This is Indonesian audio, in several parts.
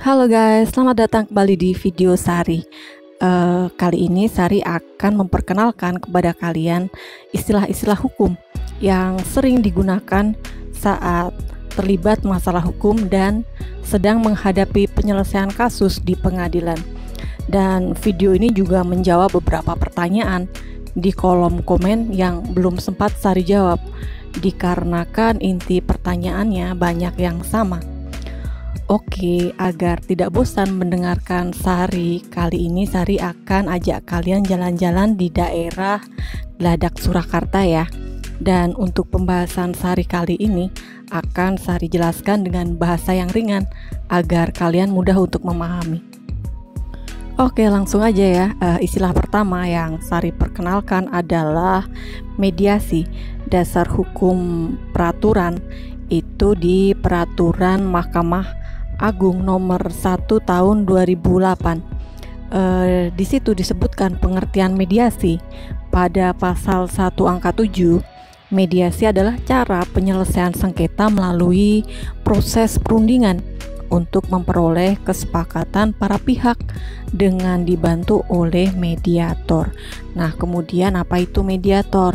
Halo guys, selamat datang kembali di video Sari. Kali ini Sari akan memperkenalkan kepada kalian istilah-istilah hukum yang sering digunakan saat terlibat masalah hukum dan sedang menghadapi penyelesaian kasus di pengadilan. Dan video ini juga menjawab beberapa pertanyaan di kolom komen yang belum sempat Sari jawab, dikarenakan inti pertanyaannya banyak yang sama. Oke, agar tidak bosan mendengarkan Sari, kali ini Sari akan ajak kalian jalan-jalan di daerah Gladak Surakarta ya. Dan untuk pembahasan Sari kali ini akan Sari jelaskan dengan bahasa yang ringan agar kalian mudah untuk memahami. Oke, langsung aja ya. Istilah pertama yang Sari perkenalkan adalah mediasi. Dasar hukum peraturan itu di Peraturan Mahkamah Agung nomor 1 tahun 2008. Di situ disebutkan pengertian mediasi pada pasal 1 angka 7. Mediasi adalah cara penyelesaian sengketa melalui proses perundingan untuk memperoleh kesepakatan para pihak dengan dibantu oleh mediator. Nah, kemudian apa itu mediator?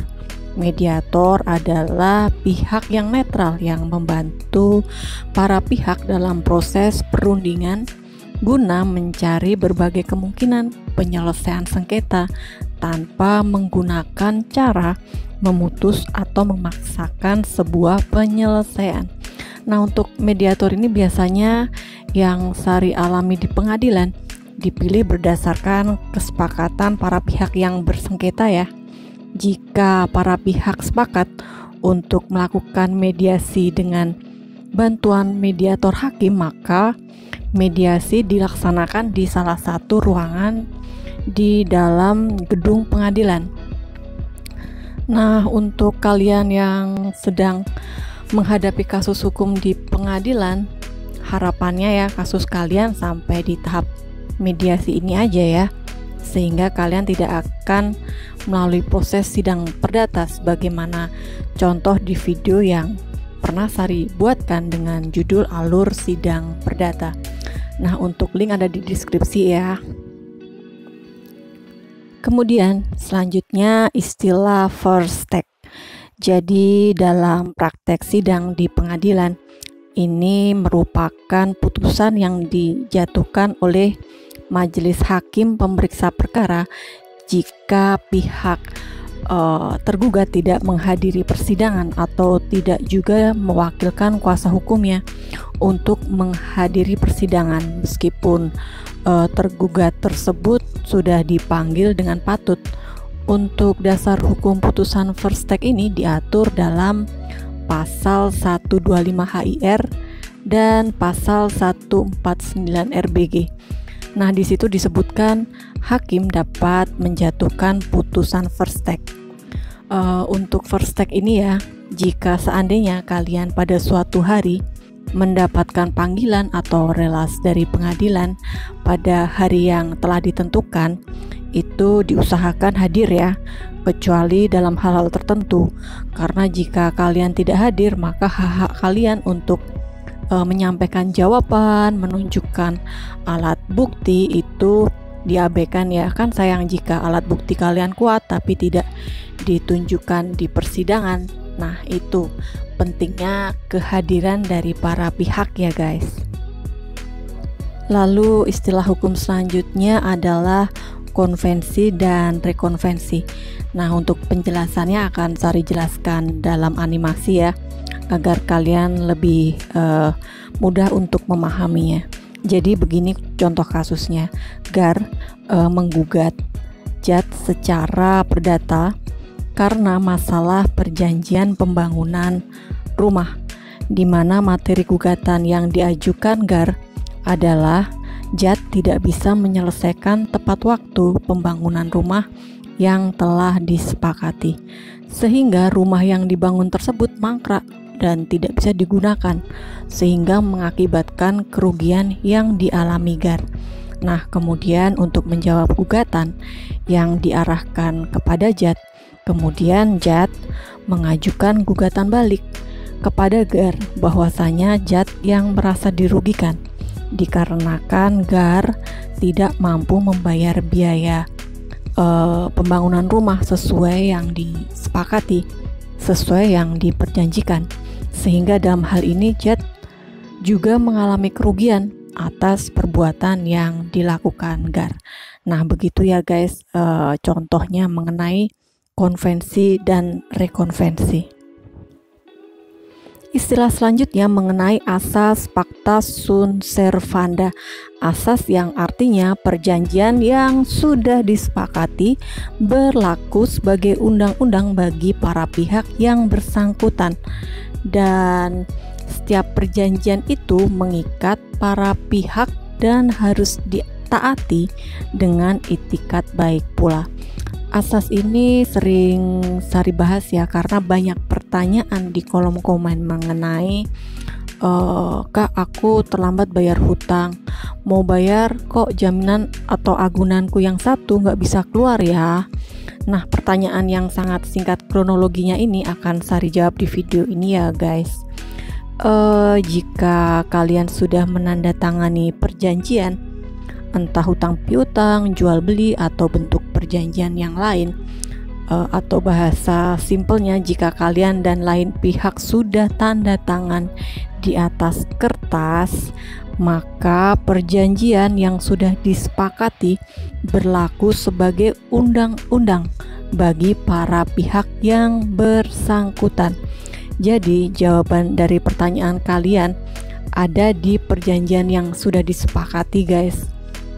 Mediator adalah pihak yang netral yang membantu para pihak dalam proses perundingan guna mencari berbagai kemungkinan penyelesaian sengketa tanpa menggunakan cara memutus atau memaksakan sebuah penyelesaian. Nah, untuk mediator ini biasanya yang Sari alami di pengadilan dipilih berdasarkan kesepakatan para pihak yang bersengketa ya. Jika para pihak sepakat untuk melakukan mediasi dengan bantuan mediator hakim, maka mediasi dilaksanakan di salah satu ruangan di dalam gedung pengadilan. Nah, untuk kalian yang sedang menghadapi kasus hukum di pengadilan, harapannya ya kasus kalian sampai di tahap mediasi ini aja ya, sehingga kalian tidak akan melalui proses sidang perdata sebagaimana contoh di video yang pernah Sari buatkan dengan judul Alur Sidang Perdata. Nah, untuk link ada di deskripsi ya. Kemudian selanjutnya istilah first take. Jadi dalam praktek sidang di pengadilan ini merupakan putusan yang dijatuhkan oleh majelis hakim pemeriksa perkara jika pihak tergugat tidak menghadiri persidangan atau tidak juga mewakilkan kuasa hukumnya untuk menghadiri persidangan meskipun tergugat tersebut sudah dipanggil dengan patut. Untuk dasar hukum putusan first take ini diatur dalam pasal 125 HIR dan pasal 149 RBG. Nah, di situ disebutkan hakim dapat menjatuhkan putusan first take. Untuk first take ini ya, jika seandainya kalian pada suatu hari mendapatkan panggilan atau relas dari pengadilan pada hari yang telah ditentukan, itu diusahakan hadir ya, kecuali dalam hal-hal tertentu. Karena jika kalian tidak hadir, maka hak-hak kalian untuk menyampaikan jawaban, menunjukkan alat bukti itu diabaikan ya. Kan sayang jika alat bukti kalian kuat tapi tidak ditunjukkan di persidangan. Nah, itu pentingnya kehadiran dari para pihak ya guys. Lalu istilah hukum selanjutnya adalah konvensi dan rekonvensi. Nah, untuk penjelasannya akan Sari jelaskan dalam animasi ya, agar kalian lebih mudah untuk memahaminya. Jadi begini contoh kasusnya. GAR menggugat JAT secara perdata karena masalah perjanjian pembangunan rumah, di mana materi gugatan yang diajukan GAR adalah JAT tidak bisa menyelesaikan tepat waktu pembangunan rumah yang telah disepakati, sehingga rumah yang dibangun tersebut mangkrak dan tidak bisa digunakan, sehingga mengakibatkan kerugian yang dialami GAR. Nah, kemudian untuk menjawab gugatan yang diarahkan kepada JAT, kemudian JAT mengajukan gugatan balik kepada GAR bahwasanya JAT yang merasa dirugikan dikarenakan GAR tidak mampu membayar biaya pembangunan rumah sesuai yang disepakati, sesuai yang diperjanjikan, sehingga dalam hal ini Jet juga mengalami kerugian atas perbuatan yang dilakukan GAR. Nah, begitu ya guys, contohnya mengenai konvensi dan rekonvensi. Istilah selanjutnya mengenai asas pacta sunt servanda, asas yang artinya perjanjian yang sudah disepakati berlaku sebagai undang-undang bagi para pihak yang bersangkutan, dan setiap perjanjian itu mengikat para pihak dan harus ditaati dengan itikat baik pula. Asas ini sering Sari bahas ya, karena banyak pertanyaan di kolom komen mengenai Kak, aku terlambat bayar hutang, mau bayar kok jaminan atau agunanku yang satu nggak bisa keluar ya. Nah, pertanyaan yang sangat singkat kronologinya ini akan Sari jawab di video ini ya guys. Jika kalian sudah menandatangani perjanjian, entah hutang piutang, jual beli, atau bentuk perjanjian yang lain, atau bahasa simpelnya jika kalian dan lain pihak sudah tanda tangan di atas kertas, maka perjanjian yang sudah disepakati berlaku sebagai undang-undang bagi para pihak yang bersangkutan. Jadi jawaban dari pertanyaan kalian ada di perjanjian yang sudah disepakati guys.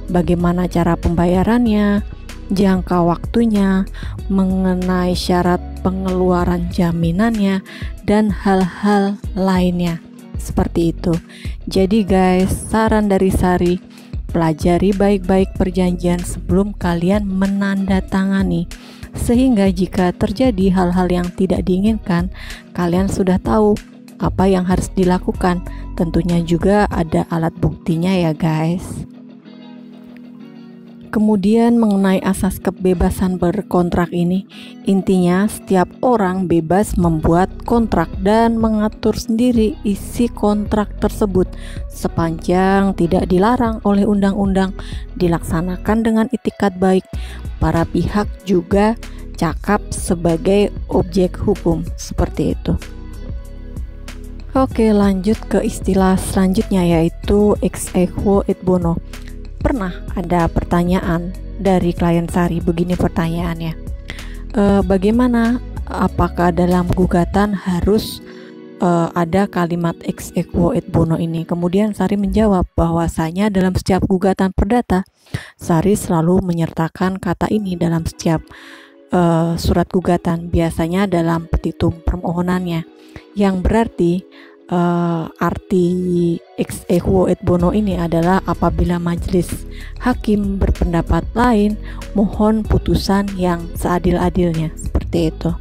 Bagaimana cara pembayarannya, jangka waktunya, mengenai syarat pengeluaran jaminannya, dan hal-hal lainnya seperti itu. Jadi guys, saran dari Sari, pelajari baik-baik perjanjian sebelum kalian menandatangani, sehingga jika terjadi hal-hal yang tidak diinginkan, kalian sudah tahu apa yang harus dilakukan. Tentunya juga ada alat buktinya ya guys. Kemudian mengenai asas kebebasan berkontrak ini, intinya setiap orang bebas membuat kontrak dan mengatur sendiri isi kontrak tersebut sepanjang tidak dilarang oleh undang-undang, dilaksanakan dengan itikat baik. Para pihak juga cakap sebagai objek hukum, seperti itu. Oke, lanjut ke istilah selanjutnya yaitu ex aequo et bono. Pernah ada pertanyaan dari klien Sari, begini pertanyaannya, bagaimana, apakah dalam gugatan harus ada kalimat ex aequo et bono ini? Kemudian Sari menjawab bahwasanya dalam setiap gugatan perdata, Sari selalu menyertakan kata ini dalam setiap surat gugatan, biasanya dalam petitum permohonannya, yang berarti arti ex aequo et bono ini adalah apabila majelis hakim berpendapat lain, mohon putusan yang seadil-adilnya, seperti itu.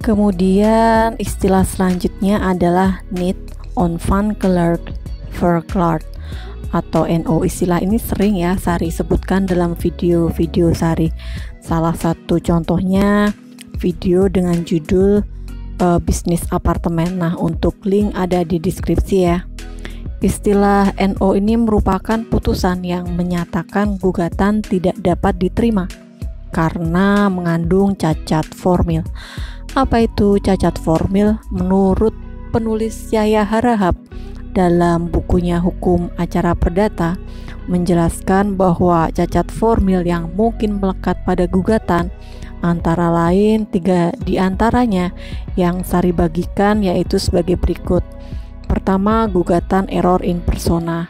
Kemudian istilah selanjutnya adalah need on van clerk verklaard atau NO. Istilah ini sering ya Sari sebutkan dalam video-video Sari. Salah satu contohnya video dengan judul bisnis apartemen. Nah, untuk link ada di deskripsi ya. Istilah NO ini merupakan putusan yang menyatakan gugatan tidak dapat diterima karena mengandung cacat formil. Apa itu cacat formil? Menurut penulis Yahya Harahap dalam bukunya Hukum Acara Perdata menjelaskan bahwa cacat formil yang mungkin melekat pada gugatan antara lain 3 diantaranya yang Sari bagikan, yaitu sebagai berikut. Pertama, gugatan error in persona.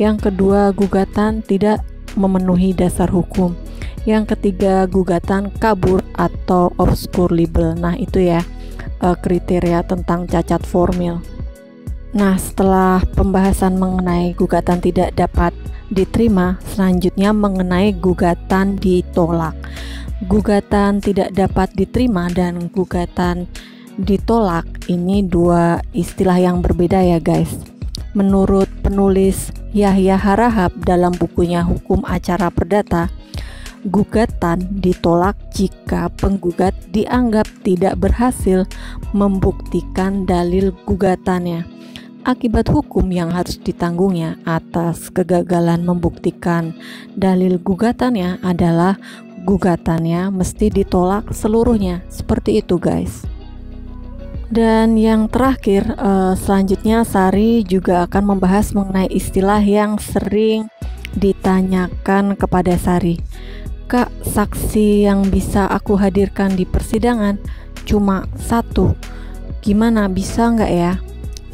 Yang kedua, gugatan tidak memenuhi dasar hukum. Yang ketiga, gugatan kabur atau obscure libel. Nah, itu ya kriteria tentang cacat formil. Nah, setelah pembahasan mengenai gugatan tidak dapat diterima, selanjutnya mengenai gugatan ditolak. Gugatan tidak dapat diterima dan gugatan ditolak ini dua istilah yang berbeda ya guys. Menurut penulis Yahya Harahap dalam bukunya Hukum Acara Perdata, gugatan ditolak jika penggugat dianggap tidak berhasil membuktikan dalil gugatannya. Akibat hukum yang harus ditanggungnya atas kegagalan membuktikan dalil gugatannya adalah gugatannya mesti ditolak seluruhnya. Seperti itu guys. Dan yang terakhir, selanjutnya Sari juga akan membahas mengenai istilah yang sering ditanyakan kepada Sari. Kak, saksi yang bisa aku hadirkan di persidangan cuma satu, gimana, bisa nggak ya?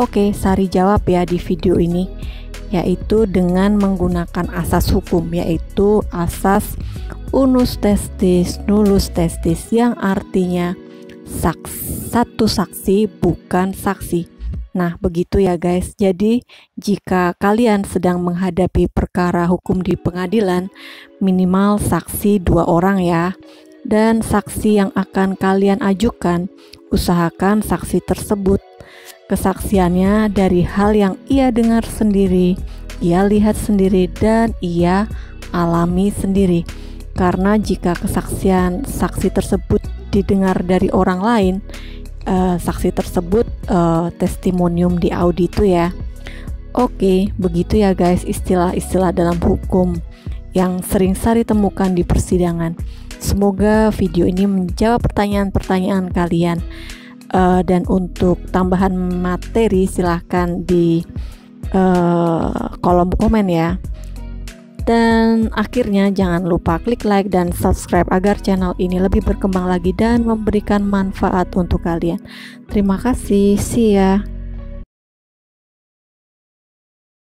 Oke, Sari jawab ya di video ini, yaitu dengan menggunakan asas hukum, yaitu asas unus testis nullus testis, yang artinya satu saksi bukan saksi. Nah, begitu ya guys. Jadi, jika kalian sedang menghadapi perkara hukum di pengadilan, minimal saksi 2 orang ya. Dan saksi yang akan kalian ajukan, usahakan saksi tersebut kesaksiannya dari hal yang ia dengar sendiri, ia lihat sendiri, dan ia alami sendiri. Karena jika kesaksian saksi tersebut didengar dari orang lain, saksi tersebut testimonium di audito ya. Oke, begitu ya guys istilah-istilah dalam hukum yang sering Sari temukan di persidangan. Semoga video ini menjawab pertanyaan-pertanyaan kalian. Dan untuk tambahan materi silahkan di kolom komen ya. Dan akhirnya jangan lupa klik like dan subscribe agar channel ini lebih berkembang lagi dan memberikan manfaat untuk kalian. Terima kasih, see ya.